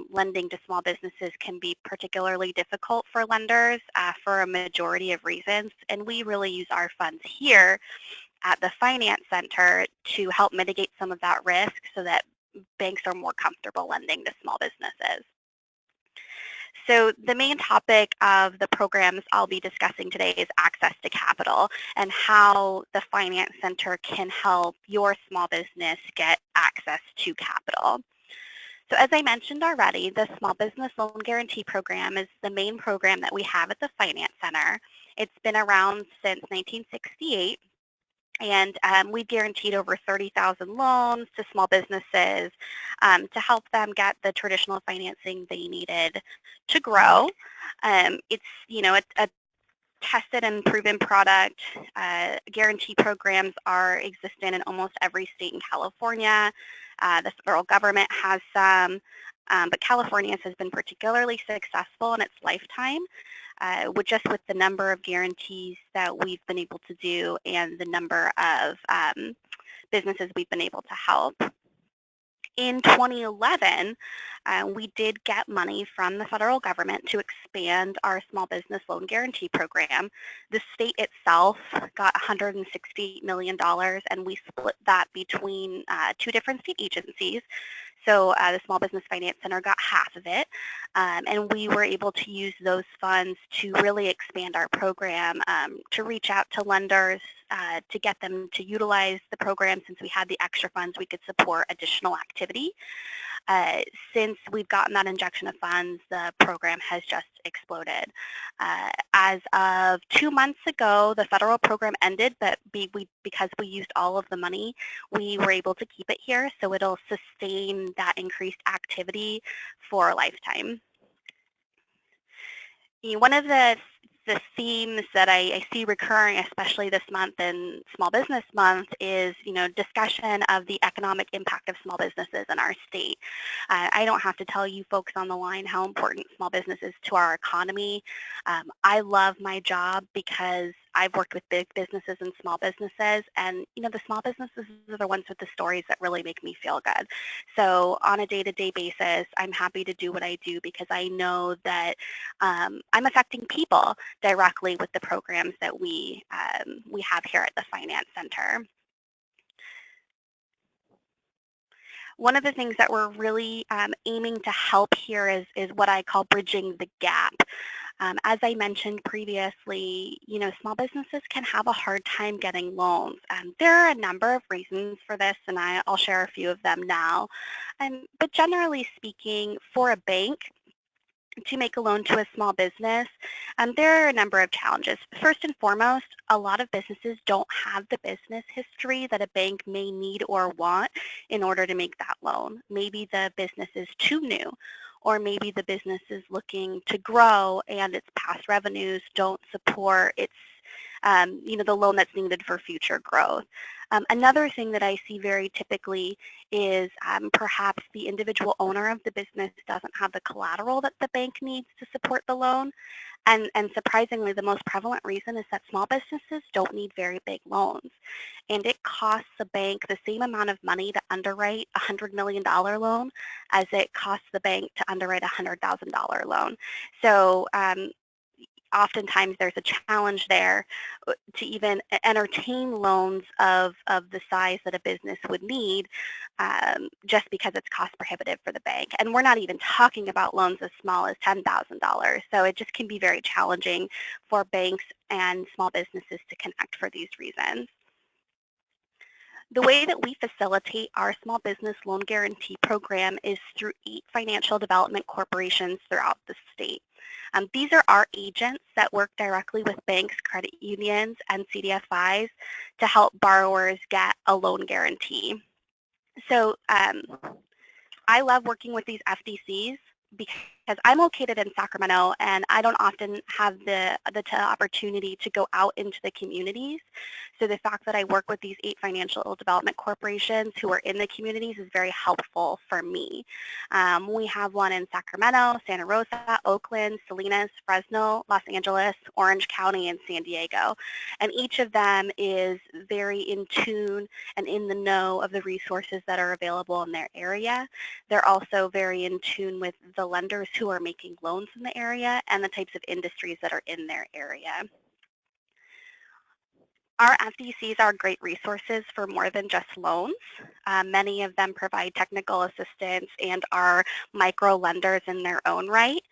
lending to small businesses can be particularly difficult for lenders for a majority of reasons, and we really use our funds here at the Finance Center to help mitigate some of that risk so that banks are more comfortable lending to small businesses. So the main topic of the programs I'll be discussing today is access to capital and how the Finance Center can help your small business get access to capital. So as I mentioned already, the Small Business Loan Guarantee Program is the main program that we have at the Finance Center. It's been around since 1968. And we've guaranteed over 30,000 loans to small businesses to help them get the traditional financing they needed to grow. It's, a tested and proven product. Guarantee programs are existent in almost every state in California. The federal government has some, but California's has been particularly successful in its lifetime. With the number of guarantees that we've been able to do and the number of businesses we've been able to help. In 2011, we did get money from the federal government to expand our small business loan guarantee program. The state itself got $160 million, and we split that between two different state agencies. So the Small Business Finance Center got half of it, and we were able to use those funds to really expand our program, to reach out to lenders, to get them to utilize the program. Since we had the extra funds, we could support additional activity. Since we've gotten that injection of funds, the program has just exploded. As of 2 months ago, the federal program ended, but because we used all of the money, we were able to keep it here, so it'll sustain that increased activity for a lifetime. One of the themes that I see recurring, especially this month in Small Business Month, is discussion of the economic impact of small businesses in our state. I don't have to tell you folks on the line how important small business is to our economy. I love my job because I've worked with big businesses and small businesses, and the small businesses are the ones with the stories that really make me feel good. So on a day-to-day basis, I'm happy to do what I do because I know that I'm affecting people directly with the programs that we have here at the Finance Center. One of the things that we're really aiming to help here is what I call bridging the gap. As I mentioned previously, small businesses can have a hard time getting loans. There are a number of reasons for this, and I'll share a few of them now. But generally speaking, for a bank to make a loan to a small business, there are a number of challenges. First and foremost, a lot of businesses don't have the business history that a bank may need or want in order to make that loan. Maybe the business is too new, or maybe the business is looking to grow and its past revenues don't support its, the loan that's needed for future growth. Another thing that I see very typically is perhaps the individual owner of the business doesn't have the collateral that the bank needs to support the loan. And surprisingly, the most prevalent reason is that small businesses don't need very big loans. And it costs the bank the same amount of money to underwrite a $100 million loan as it costs the bank to underwrite a $100,000 loan. So oftentimes there's a challenge there to even entertain loans of the size that a business would need, just because it's cost prohibitive for the bank. And we're not even talking about loans as small as $10,000. So it just can be very challenging for banks and small businesses to connect for these reasons. The way that we facilitate our small business loan guarantee program is through 8 financial development corporations throughout the state. These are our agents that work directly with banks, credit unions, and CDFIs to help borrowers get a loan guarantee. So I love working with these FDCs because because I'm located in Sacramento and I don't often have the opportunity to go out into the communities. So the fact that I work with these 8 financial development corporations who are in the communities is very helpful for me. We have one in Sacramento, Santa Rosa, Oakland, Salinas, Fresno, Los Angeles, Orange County, and San Diego. And each of them is very in tune and in the know of the resources that are available in their area. They're also very in tune with the lenders who are making loans in the area and the types of industries that are in their area. Our FDCs are great resources for more than just loans. Many of them provide technical assistance and are micro lenders in their own right.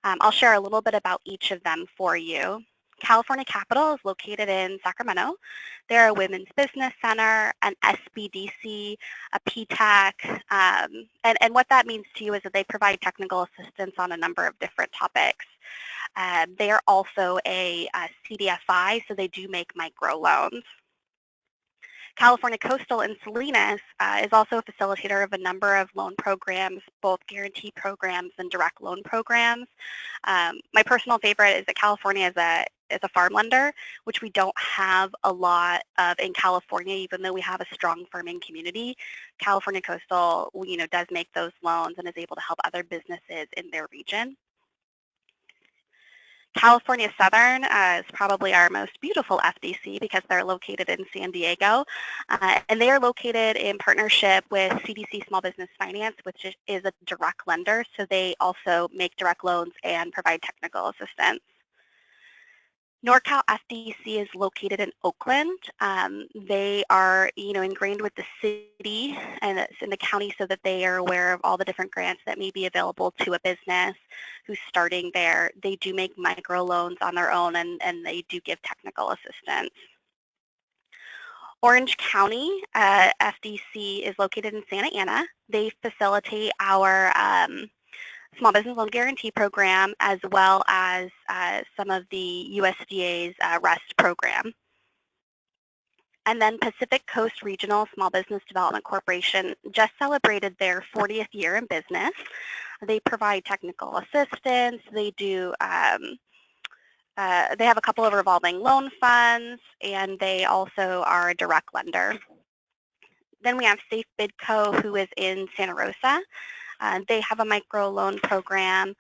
I'll share a little bit about each of them for you. California Capital is located in Sacramento. They're a women's business center, an SBDC, a PTAC, and what that means to you is that they provide technical assistance on a number of different topics. They are also a CDFI, so they do make microloans. California Coastal in Salinas is also a facilitator of a number of loan programs, both guarantee programs and direct loan programs. My personal favorite is that California is a farm lender, which we don't have a lot of in California, even though we have a strong farming community. California Coastal, does make those loans and is able to help other businesses in their region. California Southern is probably our most beautiful FDC because they're located in San Diego, and they are located in partnership with CDC Small Business Finance, which is a direct lender, so they also make direct loans and provide technical assistance. NorCal FDC is located in Oakland. They are, ingrained with the city and in the county so that they are aware of all the different grants that may be available to a business who's starting there. They do make micro loans on their own and they do give technical assistance. Orange County FDC is located in Santa Ana. They facilitate our Small Business Loan Guarantee Program, as well as some of the USDA's REST program. And then Pacific Coast Regional Small Business Development Corporation just celebrated their 40th year in business. They provide technical assistance. They do. They have a couple of revolving loan funds, and they also are a direct lender. Then we have Safe Bidco, who is in Santa Rosa. They have a micro loan program.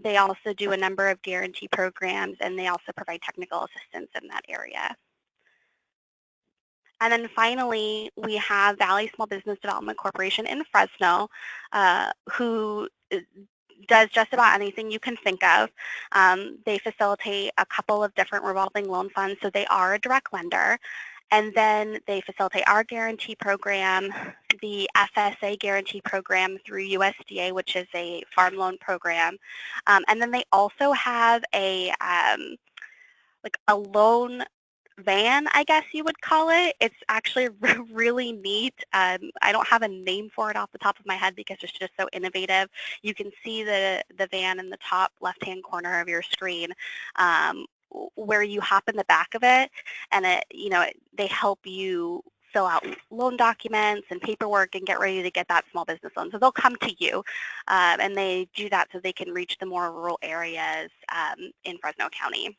They also do a number of guarantee programs, and they also provide technical assistance in that area. And then finally, we have Valley Small Business Development Corporation in Fresno, who does just about anything you can think of. They facilitate a couple of different revolving loan funds, so they are a direct lender. And then they facilitate our guarantee program, the FSA guarantee program through USDA, which is a farm loan program. And then they also have a loan van, I guess you would call it. It's actually really neat. I don't have a name for it off the top of my head because it's just so innovative. You can see the van in the top left-hand corner of your screen, where you hop in the back of it, and they help you fill out loan documents and paperwork and get ready to get that small business loan. So they'll come to you, and they do that so they can reach the more rural areas in Fresno County.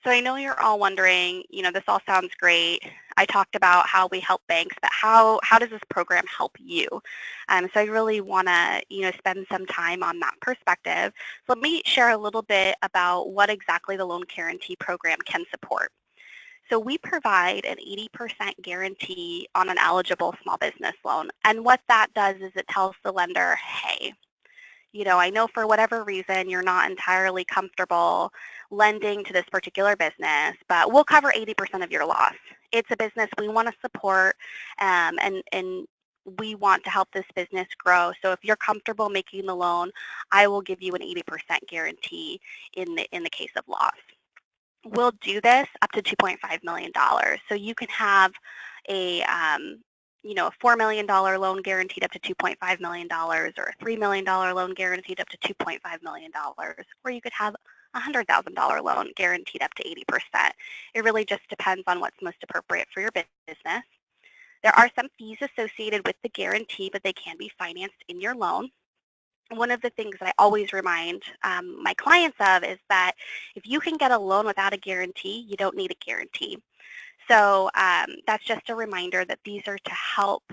So I know you're all wondering, this all sounds great. I talked about how we help banks, but how does this program help you? So I really want to, spend some time on that perspective. So let me share a little bit about what exactly the loan guarantee program can support. So we provide an 80% guarantee on an eligible small business loan. And what that does is it tells the lender, hey, I know for whatever reason you're not entirely comfortable lending to this particular business, but we'll cover 80% of your loss. It's a business we want to support, and we want to help this business grow. So if you're comfortable making the loan, I will give you an 80% guarantee in the case of loss. We'll do this up to $2.5 million. So you can have a a $4 million loan guaranteed up to $2.5 million, or a $3 million loan guaranteed up to $2.5 million, or you could have a $100,000 loan guaranteed up to 80%. It really just depends on what's most appropriate for your business. There are some fees associated with the guarantee, but they can be financed in your loan. one of the things that I always remind my clients of is that if you can get a loan without a guarantee, you don't need a guarantee. So that's just a reminder that these are to help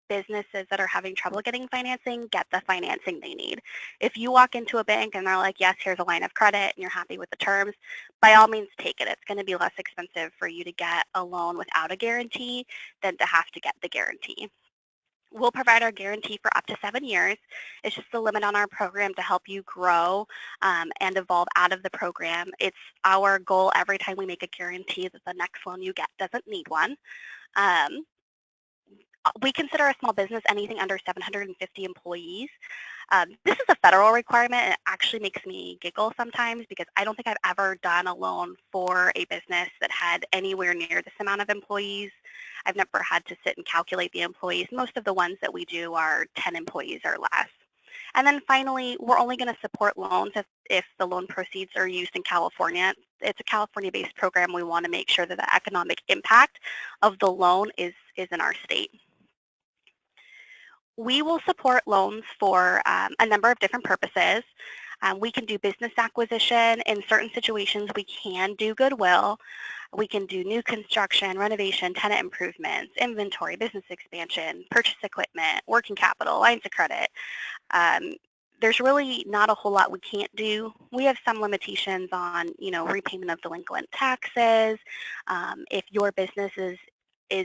businesses that are having trouble getting financing get the financing they need. If you walk into a bank and they're like, yes, here's a line of credit, and you're happy with the terms, by all means take it. It's going to be less expensive for you to get a loan without a guarantee than to have to get the guarantee. We'll provide our guarantee for up to 7 years. It's just the limit on our program to help you grow and evolve out of the program. It's our goal every time we make a guarantee that the next loan you get doesn't need one. We consider a small business anything under 750 employees. This is a federal requirement, and it actually makes me giggle sometimes because I don't think I've ever done a loan for a business that had anywhere near this amount of employees. I've never had to sit and calculate the employees. Most of the ones that we do are 10 employees or less. And then finally, we're only going to support loans if the loan proceeds are used in California. It's a California-based program. We want to make sure that the economic impact of the loan is in our state. We will support loans for a number of different purposes. We can do business acquisition. In certain situations, we can do goodwill. We can do new construction, renovation, tenant improvements, inventory, business expansion, purchase equipment, working capital, lines of credit. There's really not a whole lot we can't do. We have some limitations on, repayment of delinquent taxes. If your business is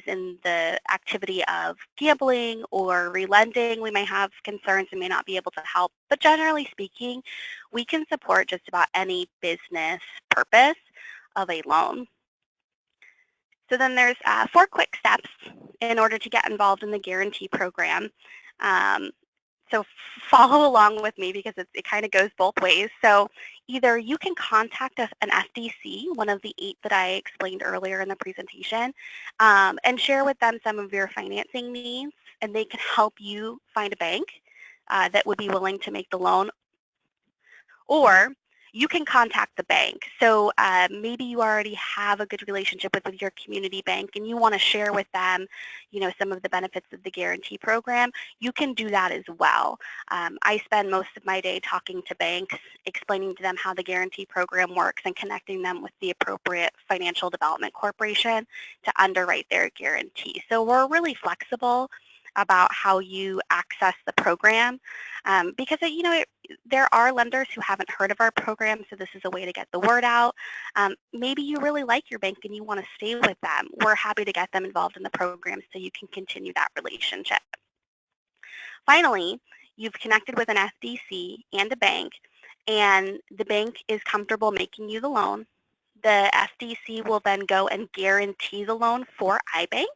in the activity of gambling or relending, we may have concerns and may not be able to help. But generally speaking, we can support just about any business purpose of a loan. So then there's 4 quick steps in order to get involved in the guarantee program. So follow along with me because it kind of goes both ways. So either you can contact an FDIC, one of the 8 that I explained earlier in the presentation, and share with them some of your financing needs, and they can help you find a bank that would be willing to make the loan. Or you can contact the bank. So maybe you already have a good relationship with your community bank and you want to share with them, some of the benefits of the guarantee program. You can do that as well. I spend most of my day talking to banks, explaining to them how the guarantee program works and connecting them with the appropriate financial development corporation to underwrite their guarantee. So we're really flexible about how you access the program because there are lenders who haven't heard of our program, so this is a way to get the word out. Maybe you really like your bank and you want to stay with them. We're happy to get them involved in the program so you can continue that relationship. Finally, you've connected with an FDIC and a bank, and the bank is comfortable making you the loan. The FDIC will then go and guarantee the loan for IBank.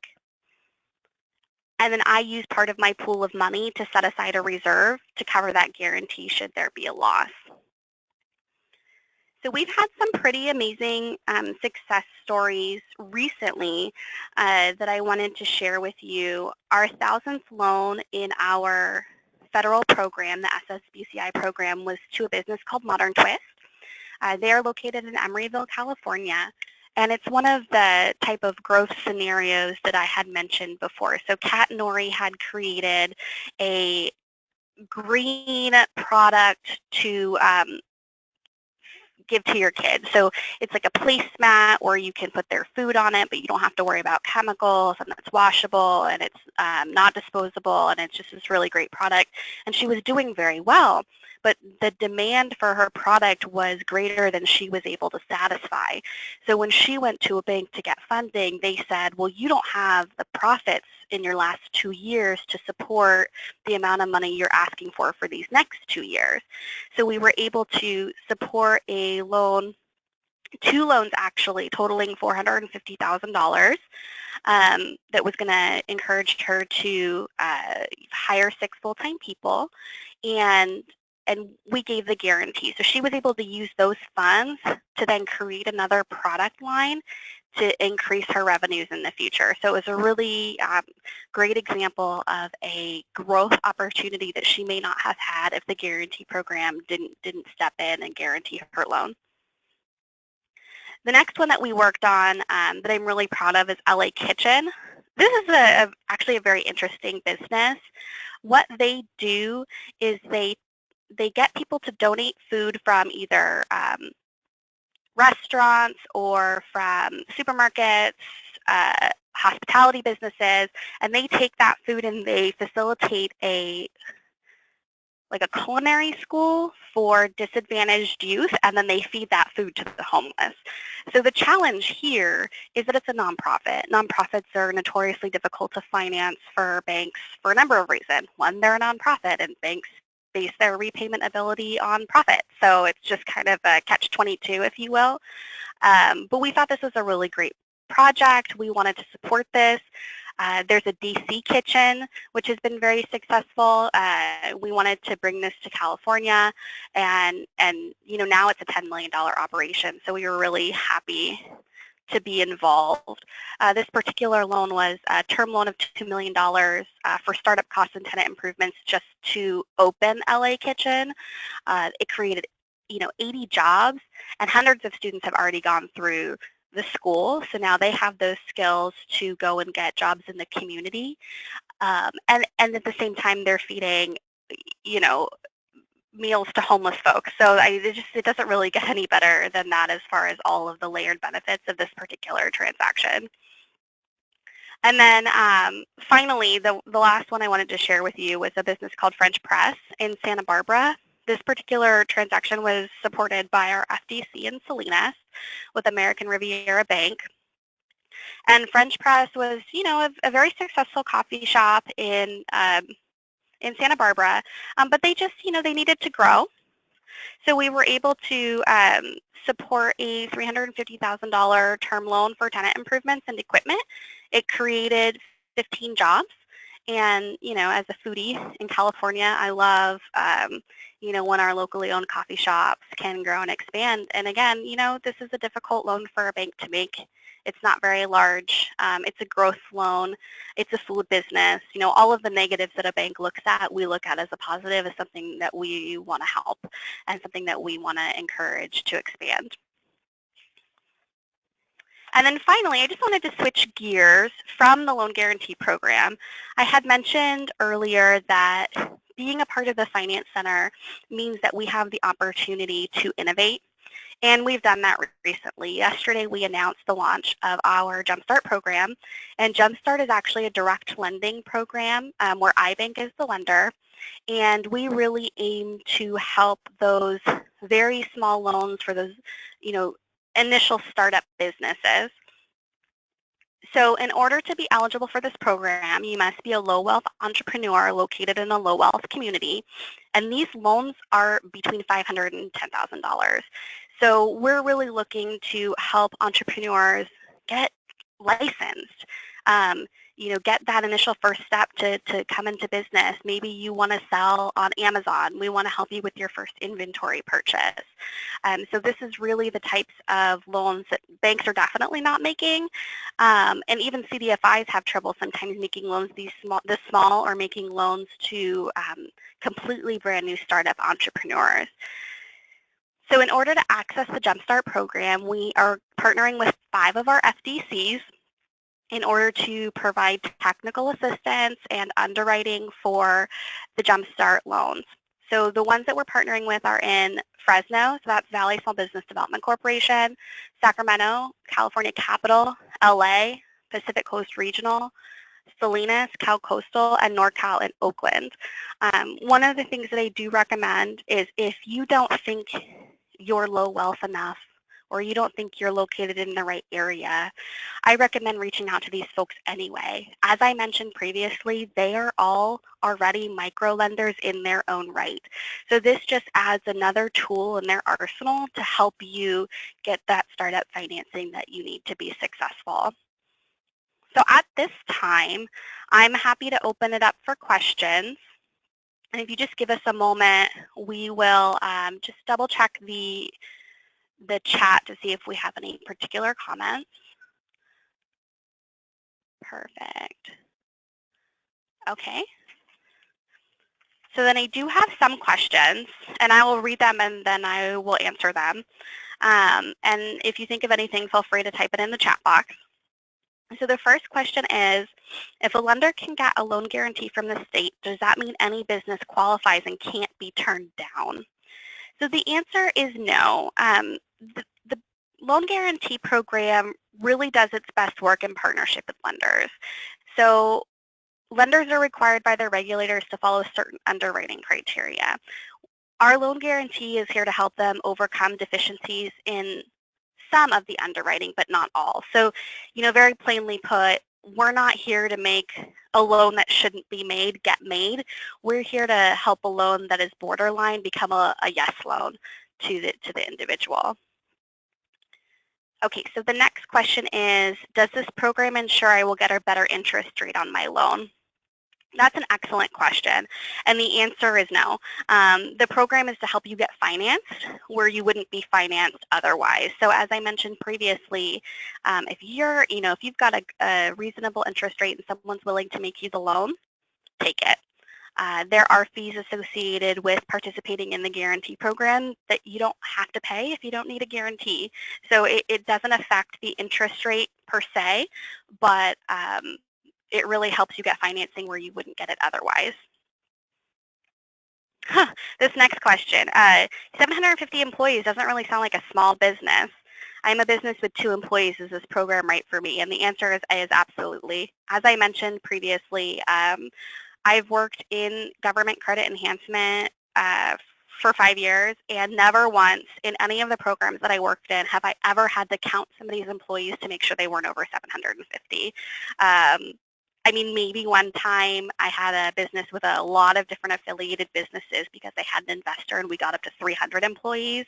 And then I use part of my pool of money to set aside a reserve to cover that guarantee should there be a loss. So we've had some pretty amazing success stories recently that I wanted to share with you. Our 1,000th loan in our federal program, the PCI program, was to a business called Noir II. They are located in Emeryville, California. And it's one of the type of growth scenarios that I had mentioned before. So Kat and Nori had created a green product to give to your kids. So it's like a placemat where you can put their food on it, but you don't have to worry about chemicals, and it's washable, and it's not disposable, and it's just this really great product. And she was doing very well. But the demand for her product was greater than she was able to satisfy. So when she went to a bank to get funding, they said, well, you don't have the profits in your last 2 years to support the amount of money you're asking for these next 2 years. So we were able to support a loan, 2 loans actually, totaling $450,000 that was going to encourage her to hire 6 full-time people, and we gave the guarantee. So she was able to use those funds to then create another product line to increase her revenues in the future. So it was a really great example of a growth opportunity that she may not have had if the guarantee program didn't step in and guarantee her loan. The next one that we worked on that I'm really proud of is LA Kitchen. This is actually a very interesting business. What they do is they they get people to donate food from either restaurants or from supermarkets, hospitality businesses, and they take that food and they facilitate a culinary school for disadvantaged youth, and then they feed that food to the homeless. So the challenge here is that it's a nonprofit. Nonprofits are notoriously difficult to finance for banks for a number of reasons. One, they're a nonprofit, and banks base their repayment ability on profit. So it's just kind of a catch-22, if you will. But we thought this was a really great project. We wanted to support this. There's a DC kitchen, which has been very successful. We wanted to bring this to California, and now it's a $10 million operation. So we were really happy to be involved. This particular loan was a term loan of $2 million for startup costs and tenant improvements just to open LA Kitchen. It created 80 jobs, and hundreds of students have already gone through the school, so now they have those skills to go and get jobs in the community, and at the same time they're feeding meals to homeless folks. So it doesn't really get any better than that as far as all of the layered benefits of this particular transaction. And then finally, the last one I wanted to share with you was a business called French Press in Santa Barbara. This particular transaction was supported by our FDIC in Salinas with American Riviera Bank. And French Press was, a very successful coffee shop in Santa Barbara, but they just, they needed to grow. So we were able to support a $350,000 term loan for tenant improvements and equipment. It created 15 jobs. And, as a foodie in California, I love, when our locally owned coffee shops can grow and expand. And again, this is a difficult loan for a bank to make. It's not very large. It's a growth loan. It's a food business. All of the negatives that a bank looks at, we look at as a positive, as something that we want to help and something that we want to encourage to expand. And then finally, I just wanted to switch gears from the loan guarantee program. I had mentioned earlier that being a part of the Finance Center means that we have the opportunity to innovate. And we've done that recently. Yesterday, we announced the launch of our Jumpstart program. And Jumpstart is actually a direct lending program where IBank is the lender. And we really aim to help those very small loans for those, initial startup businesses. So in order to be eligible for this program, you must be a low-wealth entrepreneur located in a low-wealth community, and these loans are between $500 and $10,000. So we're really looking to help entrepreneurs get licensed, get that initial first step to come into business. Maybe you want to sell on Amazon. We want to help you with your first inventory purchase. So this is really the types of loans that banks are definitely not making, and even CDFIs have trouble sometimes making loans this small or making loans to completely brand new startup entrepreneurs. So in order to access the Jumpstart program, we are partnering with 5 of our FDCs in order to provide technical assistance and underwriting for the Jumpstart loans. So the ones that we're partnering with are in Fresno, so that's Valley Small Business Development Corporation, Sacramento, California Capital, LA, Pacific Coast Regional, Salinas, Cal Coastal, and NorCal in Oakland. One of the things that I do recommend is if you don't think you're low wealth enough or you don't think you're located in the right area, I recommend reaching out to these folks anyway. As I mentioned previously, they are all already micro lenders in their own right. So this just adds another tool in their arsenal to help you get that startup financing that you need to be successful. So at this time, I'm happy to open it up for questions. And if you just give us a moment, we will just double check the chat to see if we have any particular comments. Perfect. Okay. So then I do have some questions, and I will read them and then I will answer them. And if you think of anything, feel free to type it in the chat box. So the first question is, if a lender can get a loan guarantee from the state, does that mean any business qualifies and can't be turned down? So the answer is no. The loan guarantee program really does its best work in partnership with lenders. So lenders are required by their regulators to follow certain underwriting criteria. Our loan guarantee is here to help them overcome deficiencies in some of the underwriting, but not all. So, very plainly put, we're not here to make a loan that shouldn't be made get made. We're here to help a loan that is borderline become a yes loan to the individual. Okay, so the next question is, does this program ensure I will get a better interest rate on my loan? That's an excellent question, and the answer is no. The program is to help you get financed where you wouldn't be financed otherwise. So as I mentioned previously, if you've got a reasonable interest rate and someone's willing to make you the loan, take it. There are fees associated with participating in the guarantee program that you don't have to pay if you don't need a guarantee. So it doesn't affect the interest rate per se, but it really helps you get financing where you wouldn't get it otherwise. This next question, 750 employees doesn't really sound like a small business. I'm a business with 2 employees. Is this program right for me? And the answer is absolutely. As I mentioned previously, I've worked in government credit enhancement for 5 years, and never once in any of the programs that I worked in have I ever had to count somebody's employees to make sure they weren't over 750. I mean, maybe one time I had a business with a lot of different affiliated businesses because they had an investor and we got up to 300 employees,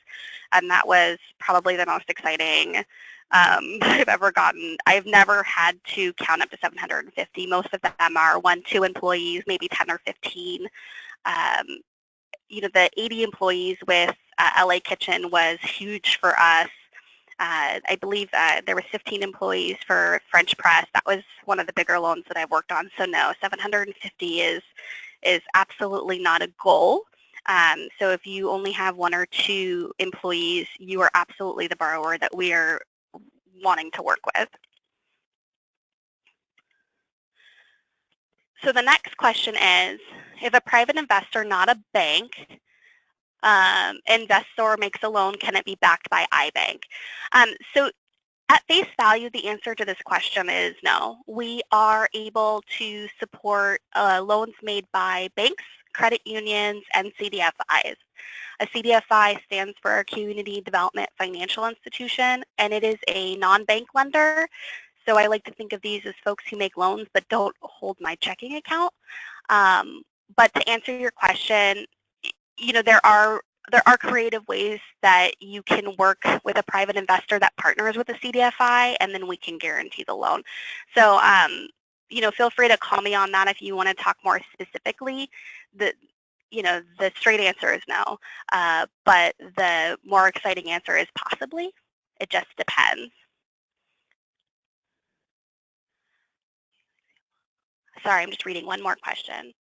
and that was probably the most exciting I've ever gotten. I've never had to count up to 750. Most of them are 1, 2 employees, maybe 10 or 15. The 80 employees with LA Kitchen was huge for us. I believe there was 15 employees for French Press. That was one of the bigger loans that I've worked on. So no, 750 is absolutely not a goal. So if you only have 1 or 2 employees, you are absolutely the borrower that we are wanting to work with. So the next question is, if a private investor, not a bank, investor makes a loan, can it be backed by IBank? So at face value, the answer to this question is no. We are able to support loans made by banks, credit unions, and CDFIs. A CDFI stands for a Community Development Financial Institution, and it is a non-bank lender. So I like to think of these as folks who make loans but don't hold my checking account. But to answer your question, there are creative ways that you can work with a private investor that partners with a CDFI, and then we can guarantee the loan. So, feel free to call me on that if you want to talk more specifically. The straight answer is no, but the more exciting answer is possibly. It just depends. Sorry, I'm just reading one more question.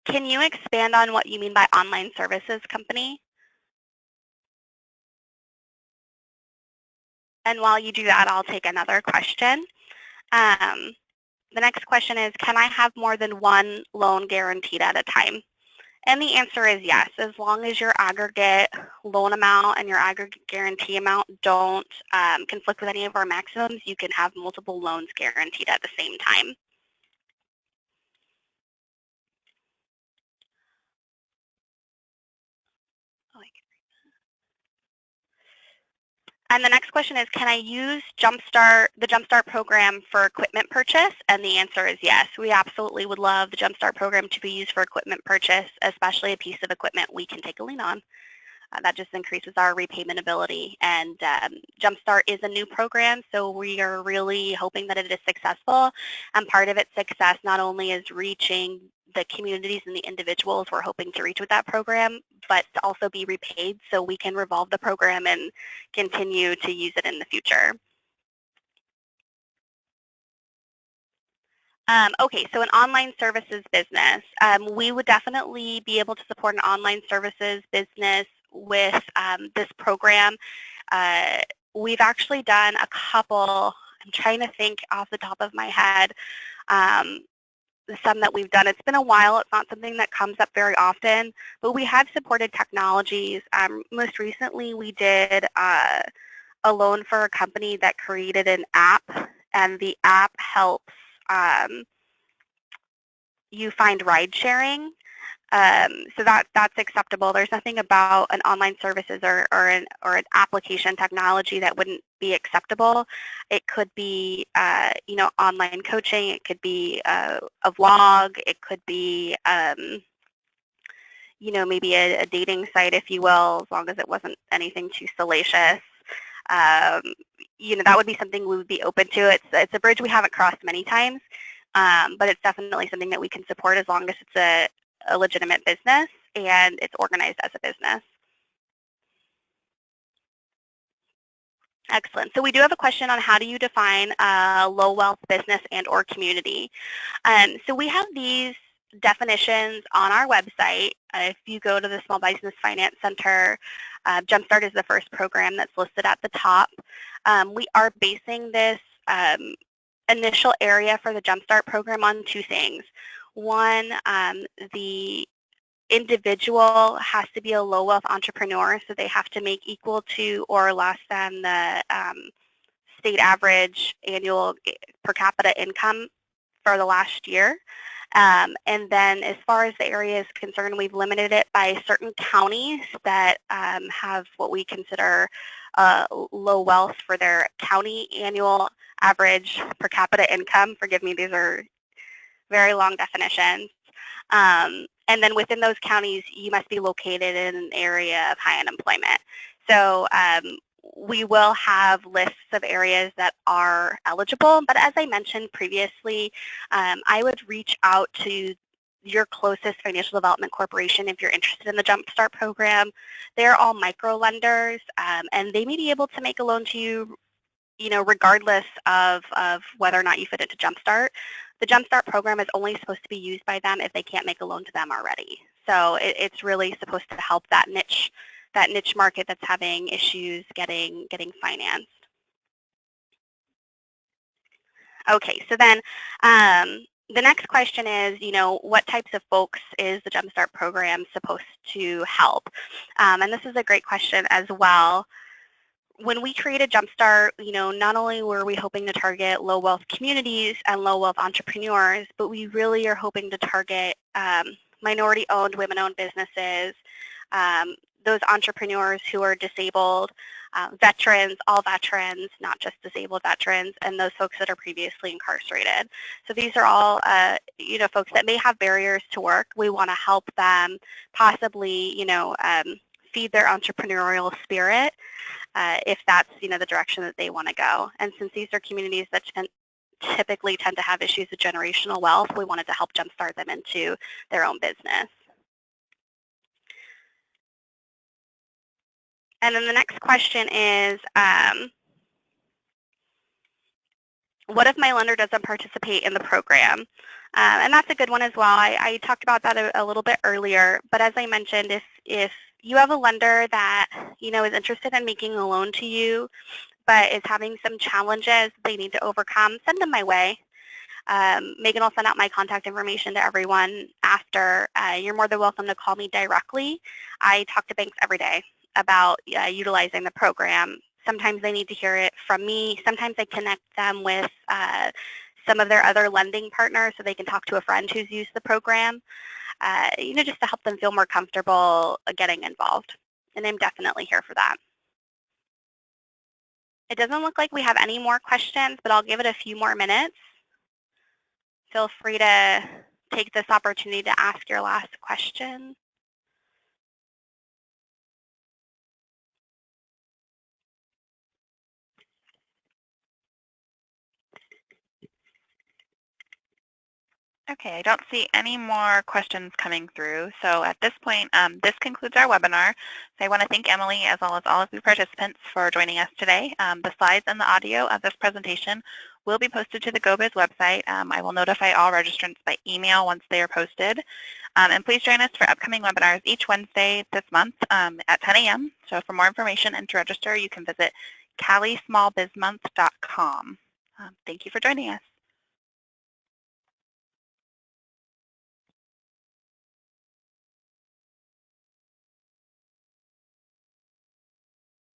Can you expand on what you mean by online services company? And while you do that, I'll take another question. The next question is, can I have more than 1 loan guaranteed at a time? And the answer is yes, as long as your aggregate loan amount and your aggregate guarantee amount don't conflict with any of our maximums, you can have multiple loans guaranteed at the same time. And the next question is, can I use the Jumpstart program for equipment purchase? And the answer is yes. We absolutely would love the Jumpstart program to be used for equipment purchase, especially a piece of equipment we can take a lien on. That just increases our repayment ability. And Jumpstart is a new program, so we are really hoping that it is successful. And part of its success not only is reaching the communities and the individuals we're hoping to reach with that program, but to also be repaid so we can revolve the program and continue to use it in the future. Okay, so an online services business. We would definitely be able to support an online services business with this program. we've actually done a couple. I'm trying to think off the top of my head. Some that we've done. It's been a while. It's not something that comes up very often, but we have supported technologies. Most recently, we did a loan for a company that created an app, and the app helps you find ride sharing. So that's acceptable. There's nothing about an online services or an application technology that wouldn't be acceptable. It could be online coaching. It could be a vlog. It could be maybe a dating site, if you will, as long as it wasn't anything too salacious. That would be something we would be open to. It's a bridge we haven't crossed many times, but it's definitely something that we can support as long as it's a legitimate business and it's organized as a business. Excellent. So we do have a question on how do you define a low wealth business and or community. So we have these definitions on our website. If you go to the Small Business Finance Center, Jumpstart is the first program that's listed at the top. We are basing this initial area for the Jumpstart program on two things. One, the individual has to be a low wealth entrepreneur, so they have to make equal to or less than the state average annual per capita income for the last year. And then as far as the area is concerned, we've limited it by certain counties that have what we consider low wealth for their county annual average per capita income. Forgive me, these are very long definitions. And then within those counties, you must be located in an area of high unemployment. So we will have lists of areas that are eligible, but as I mentioned previously, I would reach out to your closest financial development corporation if you're interested in the Jumpstart program. They're all micro lenders, and they may be able to make a loan to you, regardless of whether or not you fit into Jumpstart. The Jumpstart program is only supposed to be used by them if they can't make a loan to them already. So it's really supposed to help that niche market that's having issues getting financed. Okay, so then the next question is, what types of folks is the Jumpstart program supposed to help? And this is a great question as well. When we created Jumpstart, not only were we hoping to target low wealth communities and low wealth entrepreneurs, but we really are hoping to target minority-owned, women-owned businesses, those entrepreneurs who are disabled, veterans, all veterans, not just disabled veterans, and those folks that are previously incarcerated. So these are all, folks that may have barriers to work. We want to help them possibly, feed their entrepreneurial spirit if that's, the direction that they want to go. And since these are communities that typically tend to have issues with generational wealth, we wanted to help jumpstart them into their own business. And then the next question is, what if my lender doesn't participate in the program? And that's a good one as well. I talked about that a little bit earlier, but as I mentioned, if you have a lender that, is interested in making a loan to you, but is having some challenges they need to overcome, send them my way. Megan will send out my contact information to everyone after. You're more than welcome to call me directly. I talk to banks every day about utilizing the program. Sometimes they need to hear it from me. Sometimes I connect them with some of their other lending partners so they can talk to a friend who's used the program, just to help them feel more comfortable getting involved. And I'm definitely here for that. It doesn't look like we have any more questions, but I'll give it a few more minutes. Feel free to take this opportunity to ask your last question. Okay, I don't see any more questions coming through. So at this point, this concludes our webinar. So I want to thank Emily as well as all of the participants for joining us today. The slides and the audio of this presentation will be posted to the GO-Biz website. I will notify all registrants by email once they are posted. And please join us for upcoming webinars each Wednesday this month at 10 a.m. So for more information and to register, you can visit calismallbizmonth.com. Thank you for joining us.